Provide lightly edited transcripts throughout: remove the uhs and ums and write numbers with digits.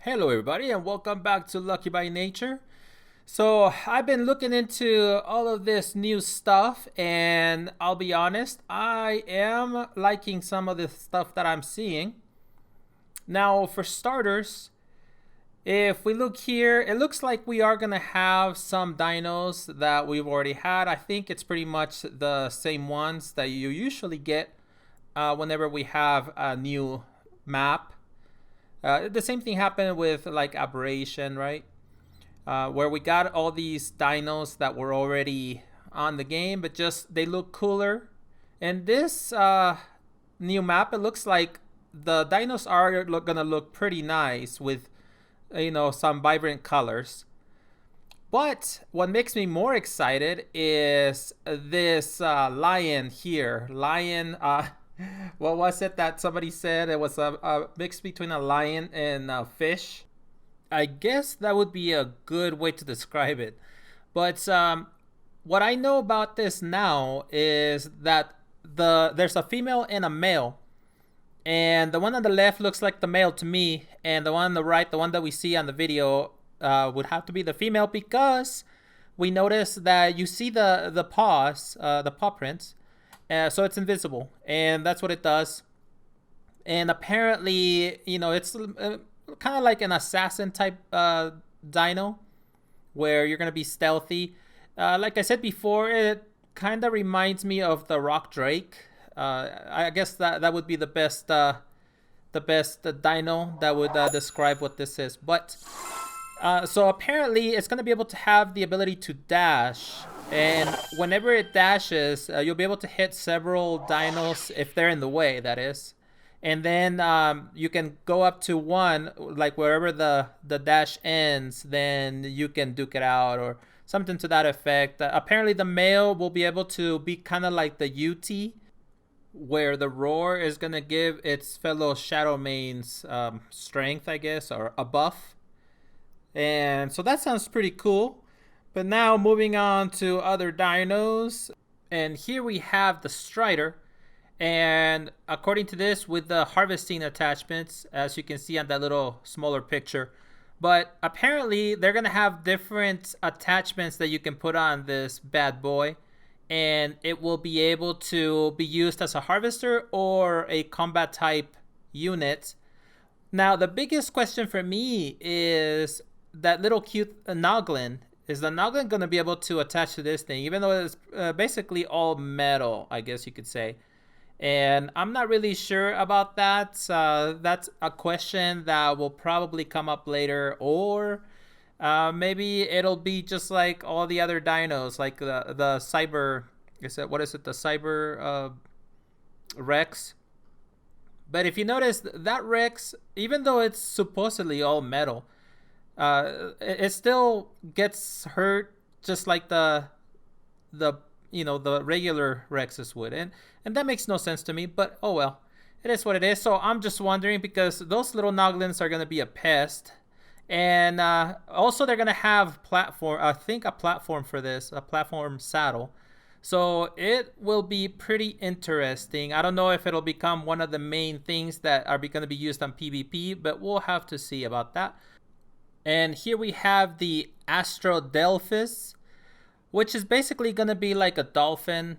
Hello everybody and welcome back to Lucky by Nature. So I've been looking into all of this new stuff and I'll be honest, I am liking some of the stuff that I'm seeing. Now for starters, if we look here, it looks like we are going to have some dinos that we've already had. I think it's pretty much the same ones that you usually get whenever we have a new map. The same thing happened with like Aberration, right? Where we got all these dinos that were already on the game, but just they look cooler. And this new map, it looks like the dinos are gonna look pretty nice with, some vibrant colors. But what makes me more excited is this lion here. Lion, what was it that somebody said? It was a mix between a lion and a fish. I guess that would be a good way to describe it. But what I know about this now is that there's a female and a male. And the one on the left looks like the male to me, and the one on the right, the one that we see on the video, would have to be the female because we notice that you see the paws, the paw prints, so it's invisible, and that's what it does. And apparently, it's kind of like an assassin type dino, where you're gonna be stealthy. Like I said before, it kind of reminds me of the rock drake. I guess that would be the best dino that would describe what this is. But so apparently it's going to be able to have the ability to dash, and whenever it dashes, you'll be able to hit several dinos if they're in the way, that is. And then you can go up to one, like wherever the dash ends, then you can duke it out or something to that effect. Apparently the male will be able to be kind of like the UT, where the roar is going to give its fellow shadow mains strength, I guess, or a buff. And so that sounds pretty cool. But now moving on to other dinos. And here we have the Strider. And according to this, with the harvesting attachments, as you can see on that little smaller picture. But apparently they're going to have different attachments that you can put on this bad boy. And it will be able to be used as a harvester or a combat type unit. Now, the biggest question for me is that little cute Noglin. Is the Noglin going to be able to attach to this thing, even though it's basically all metal, I guess you could say? And I'm not really sure about that. That's a question that will probably come up later, or maybe it'll be just like all the other dinos, like the cyber. What is it? The cyber Rex. But if you notice, that Rex, even though it's supposedly all metal, it still gets hurt just like the regular Rexes would, and that makes no sense to me. But oh well, it is what it is. So I'm just wondering, because those little Noglins are gonna be a pest. And also they're going to have I think a platform for this, a platform saddle. So it will be pretty interesting. I don't know if it'll become one of the main things that are going to be used on PvP, but we'll have to see about that. And here we have the Astro, which is basically going to be like a dolphin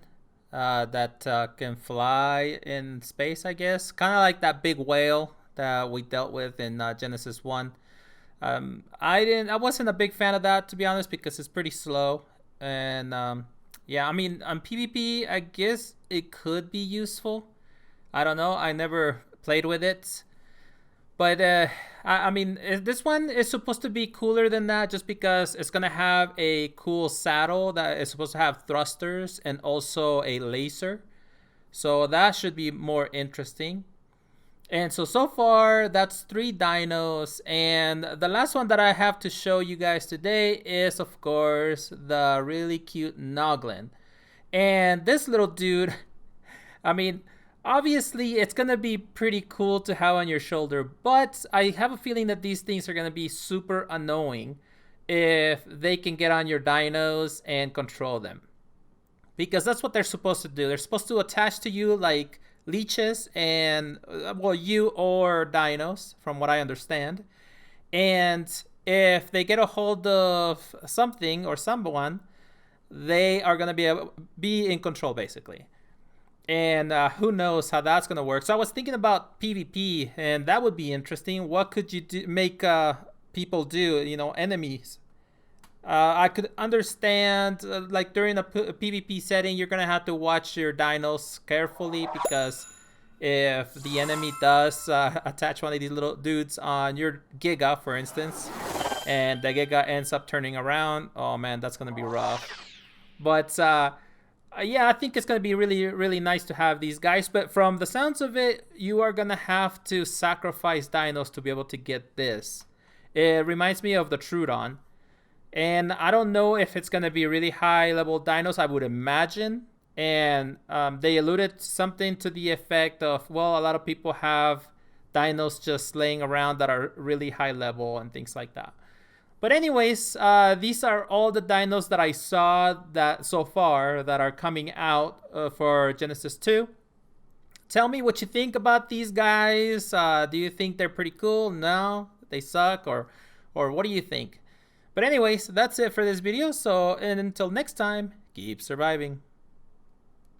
that can fly in space, I guess. Kind of like that big whale that we dealt with in Genesis 1. I wasn't a big fan of that, to be honest, because it's pretty slow. And yeah, I mean, on PvP, I guess it could be useful. I don't know, I never played with it. But I mean, this one is supposed to be cooler than that, just because it's gonna have a cool saddle that is supposed to have thrusters and also a laser. So that should be more interesting. And so far, that's 3 dinos. And the last one that I have to show you guys today is, of course, the really cute Noglin. And this little dude, I mean, obviously, it's going to be pretty cool to have on your shoulder. But I have a feeling that these things are going to be super annoying if they can get on your dinos and control them. Because that's what they're supposed to do. They're supposed to attach to you like leeches and, well, you or dinos, from what I understand. And if they get a hold of something or someone, they are going to be in control basically. And who knows how that's going to work. So I was thinking about PvP, and that would be interesting. What could you do, make people do, you know, enemies? I could understand, like during a PvP setting, you're going to have to watch your dinos carefully, because if the enemy does attach one of these little dudes on your Giga, for instance, and the Giga ends up turning around, oh man, that's going to be rough. But yeah, I think it's going to be really, really nice to have these guys. But from the sounds of it, you are going to have to sacrifice dinos to be able to get this. It reminds me of the Trudon. And I don't know if it's going to be really high level dinos, I would imagine. And they alluded something to the effect of, well, a lot of people have dinos just laying around that are really high level and things like that. But anyways, these are all the dinos that I saw that so far that are coming out for Genesis 2. Tell me what you think about these guys. Do you think they're pretty cool? No? They suck? Or what do you think? But anyways, that's it for this video. So and until next time, keep surviving.